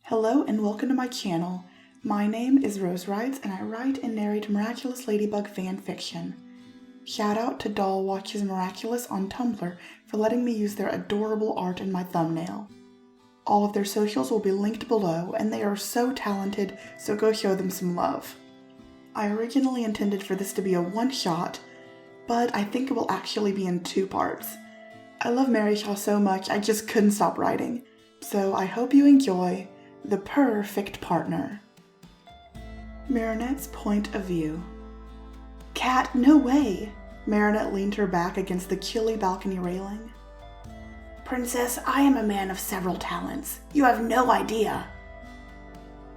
Hello and welcome to my channel. My name is Rose Writes and I write and narrate Miraculous Ladybug fanfiction. Shout out to Doll Watches Miraculous on Tumblr for letting me use their adorable art in my thumbnail. All of their socials will be linked below and they are so talented, so go show them some love. I originally intended for this to be a one-shot, but I think it will actually be in 2 parts. I love Marichat so much I just couldn't stop writing, so I hope you enjoy The Purrfect Partner. Marinette's point of view. Cat, no way! Marinette leaned her back against the chilly balcony railing. Princess, I am a man of several talents. You have no idea.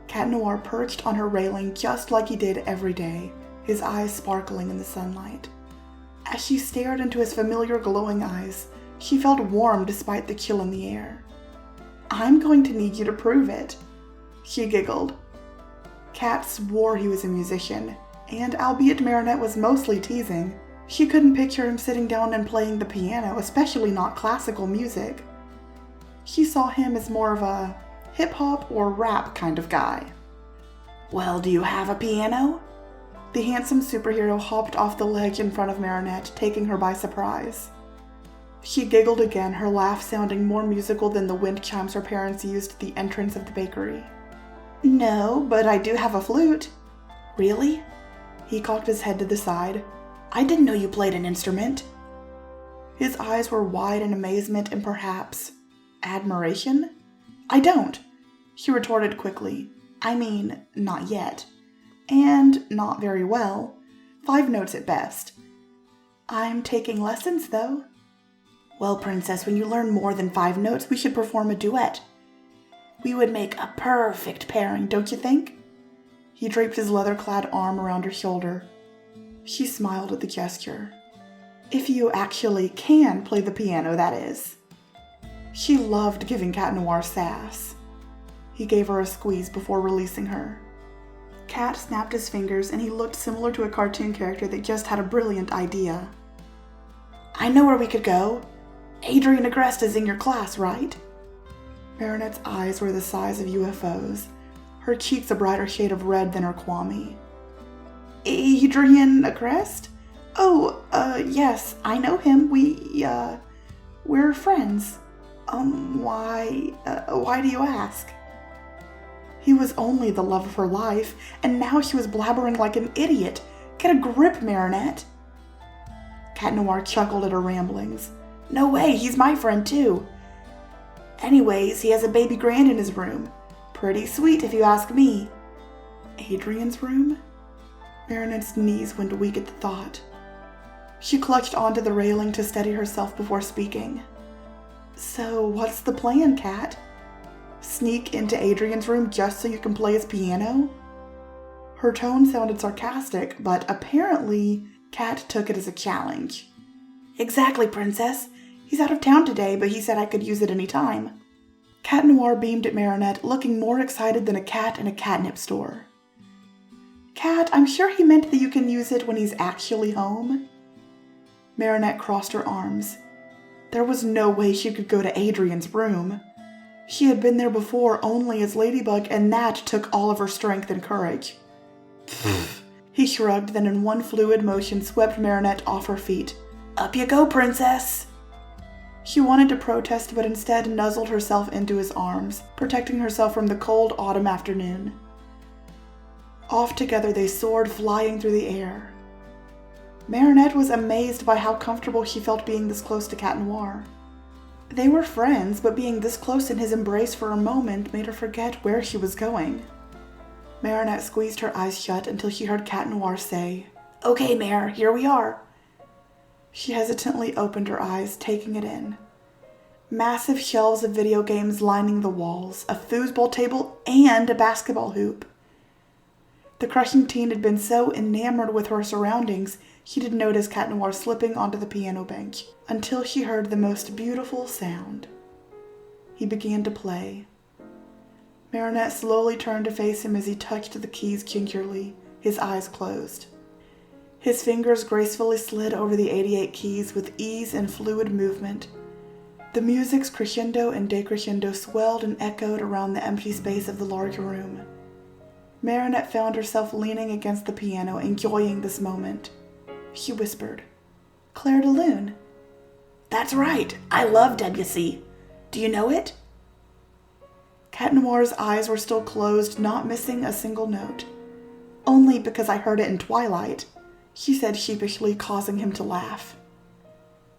Cat Noir perched on her railing just like he did every day, his eyes sparkling in the sunlight. As she stared into his familiar glowing eyes, she felt warm despite the chill in the air. I'm going to need you to prove it. She giggled. Cat swore he was a musician, and albeit Marinette was mostly teasing, she couldn't picture him sitting down and playing the piano, especially not classical music. She saw him as more of a hip-hop or rap kind of guy. Well, do you have a piano? The handsome superhero hopped off the ledge in front of Marinette, taking her by surprise. She giggled again, her laugh sounding more musical than the wind chimes her parents used at the entrance of the bakery. No, but I do have a flute. Really? He cocked his head to the side. I didn't know you played an instrument. His eyes were wide in amazement and perhaps admiration. I don't, she retorted quickly. I mean, not yet. And not very well. 5 notes at best. I'm taking lessons, though. Well, Princess, when you learn more than 5 notes, we should perform a duet. We would make a perfect pairing, don't you think? He draped his leather-clad arm around her shoulder. She smiled at the gesture. If you actually can play the piano, that is. She loved giving Cat Noir sass. He gave her a squeeze before releasing her. Cat snapped his fingers and he looked similar to a cartoon character that just had a brilliant idea. I know where we could go. Adrien is in your class, right? Marinette's eyes were the size of UFOs, her cheeks a brighter shade of red than her kwami. Adrien Agreste? Oh, yes, I know him. We're friends. Why do you ask? He was only the love of her life, and now she was blabbering like an idiot. Get a grip, Marinette. Cat Noir chuckled at her ramblings. No way, he's my friend too. Anyways, he has a baby grand in his room. Pretty sweet if you ask me. Adrien's room? Marinette's knees went weak at the thought. She clutched onto the railing to steady herself before speaking. So what's the plan, Cat? Sneak into Adrien's room just so you can play his piano? Her tone sounded sarcastic, but apparently Cat took it as a challenge. Exactly, Princess. He's out of town today, but he said I could use it any time. Cat Noir beamed at Marinette, looking more excited than a cat in a catnip store. Cat, I'm sure he meant that you can use it when he's actually home. Marinette crossed her arms. There was no way she could go to Adrien's room. She had been there before only as Ladybug, and that took all of her strength and courage. He shrugged, then in one fluid motion swept Marinette off her feet. Up you go, Princess! She wanted to protest, but instead nuzzled herself into his arms, protecting herself from the cold autumn afternoon. Off together they soared, flying through the air. Marinette was amazed by how comfortable she felt being this close to Cat Noir. They were friends, but being this close in his embrace for a moment made her forget where she was going. Marinette squeezed her eyes shut until she heard Cat Noir say, Okay, Mare, here we are. She hesitantly opened her eyes, taking it in. Massive shelves of video games lining the walls, a foosball table, and a basketball hoop. The crushing teen had been so enamored with her surroundings, she didn't notice Cat Noir slipping onto the piano bench, until she heard the most beautiful sound. He began to play. Marinette slowly turned to face him as he touched the keys gingerly, his eyes closed. His fingers gracefully slid over the 88 keys with ease and fluid movement. The music's crescendo and decrescendo swelled and echoed around the empty space of the large room. Marinette found herself leaning against the piano, enjoying this moment. She whispered, "Clair de Lune." "That's right. I love Debussy. Do you know it?" Cat Noir's eyes were still closed, not missing a single note. "Only because I heard it in Twilight," she said sheepishly, causing him to laugh.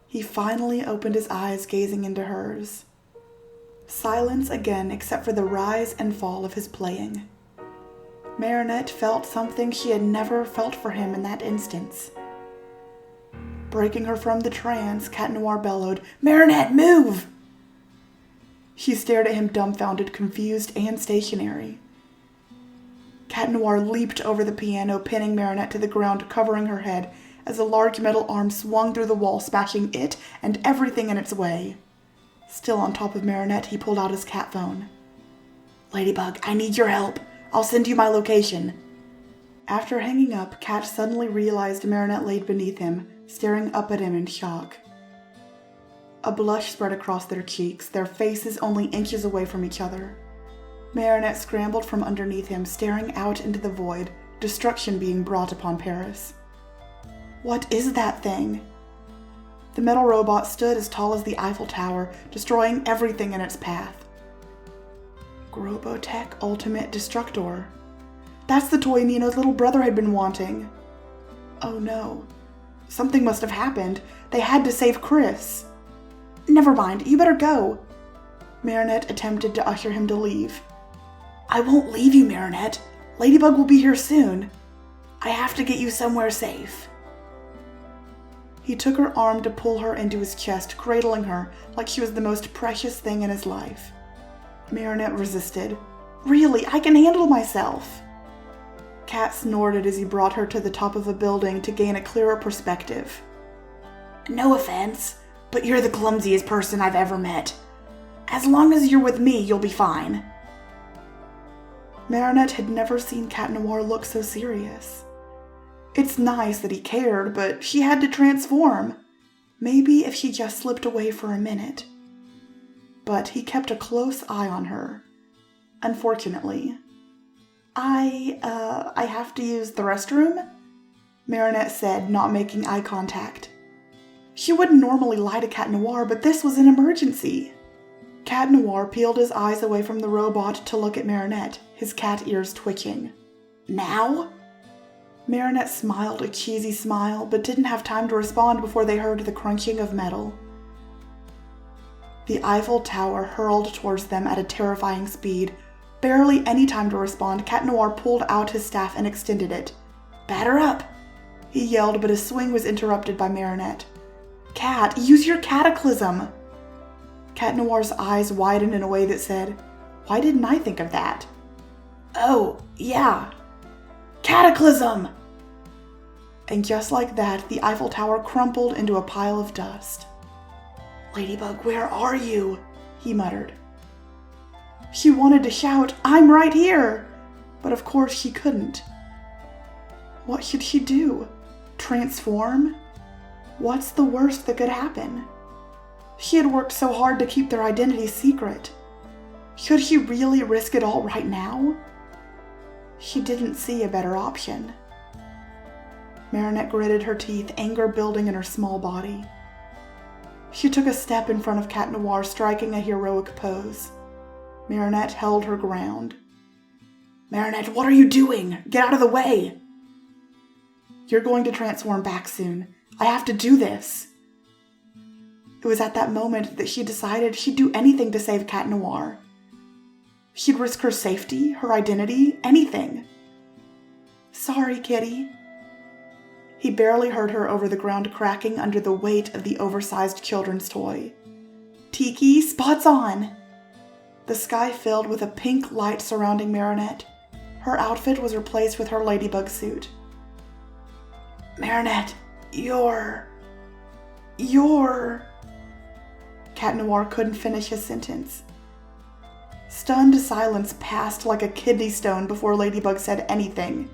He finally opened his eyes, gazing into hers. Silence again, except for the rise and fall of his playing. Marinette felt something she had never felt for him in that instance. Breaking her from the trance, Cat Noir bellowed, "Marinette, move!" She stared at him dumbfounded, confused, and stationary. Cat Noir leaped over the piano, pinning Marinette to the ground, covering her head, as a large metal arm swung through the wall, smashing it and everything in its way. Still on top of Marinette, he pulled out his cat phone. "Ladybug, I need your help. I'll send you my location." After hanging up, Cat suddenly realized Marinette laid beneath him, staring up at him in shock. A blush spread across their cheeks, their faces only inches away from each other. Marinette scrambled from underneath him, staring out into the void, destruction being brought upon Paris. What is that thing? The metal robot stood as tall as the Eiffel Tower, destroying everything in its path. Grobotech Ultimate Destructor. That's the toy Nino's little brother had been wanting. Oh no. Something must have happened. They had to save Chris. Never mind, you better go. Marinette attempted to usher him to leave. "I won't leave you, Marinette. Ladybug will be here soon. I have to get you somewhere safe." He took her arm to pull her into his chest, cradling her like she was the most precious thing in his life. Marinette resisted. "Really, I can handle myself." Cat snorted as he brought her to the top of a building to gain a clearer perspective. "No offense, but you're the clumsiest person I've ever met. As long as you're with me, you'll be fine." Marinette had never seen Cat Noir look so serious. It's nice that he cared, but she had to transform. Maybe if she just slipped away for a minute. But he kept a close eye on her. Unfortunately. I have to use the restroom?" Marinette said, not making eye contact. She wouldn't normally lie to Cat Noir, but this was an emergency. Cat Noir peeled his eyes away from the robot to look at Marinette, his cat ears twitching. "Now?" Marinette smiled a cheesy smile, but didn't have time to respond before they heard the crunching of metal. The Eiffel Tower hurled towards them at a terrifying speed. Barely any time to respond, Cat Noir pulled out his staff and extended it. "Batter up!" he yelled, but his swing was interrupted by Marinette. "Cat, use your cataclysm!" Cat Noir's eyes widened in a way that said, "Why didn't I think of that?" "Oh, yeah. Cataclysm!" And just like that, the Eiffel Tower crumpled into a pile of dust. "Ladybug, where are you?" he muttered. She wanted to shout, "I'm right here!" But of course she couldn't. What should she do? Transform? What's the worst that could happen? She had worked so hard to keep their identity secret. Should she really risk it all right now? She didn't see a better option. Marinette gritted her teeth, anger building in her small body. She took a step in front of Cat Noir, striking a heroic pose. Marinette held her ground. "Marinette, what are you doing? Get out of the way!" "You're going to transform back soon. I have to do this." It was at that moment that she decided she'd do anything to save Cat Noir. She'd risk her safety, her identity, anything. "Sorry, kitty." He barely heard her over the ground cracking under the weight of the oversized children's toy. "Tiki, spots on!" The sky filled with a pink light surrounding Marinette. Her outfit was replaced with her Ladybug suit. "Marinette, you're... Cat Noir couldn't finish his sentence. Stunned silence passed like a kidney stone before Ladybug said anything.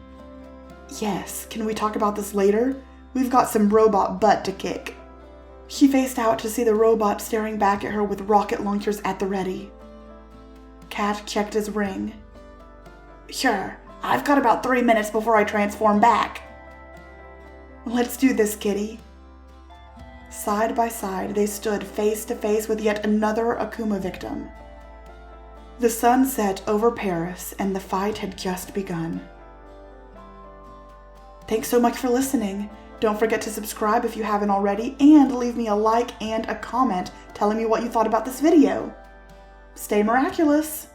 "Yes, can we talk about this later? We've got some robot butt to kick." She faced out to see the robot staring back at her with rocket launchers at the ready. Cat checked his ring. Sure, I've got about 3 minutes before I transform back. Let's do this, kitty. Side by side, they stood face to face with yet another Akuma victim. The sun set over Paris, and the fight had just begun. Thanks so much for listening. Don't forget to subscribe if you haven't already, and leave me a like and a comment telling me what you thought about this video. Stay miraculous!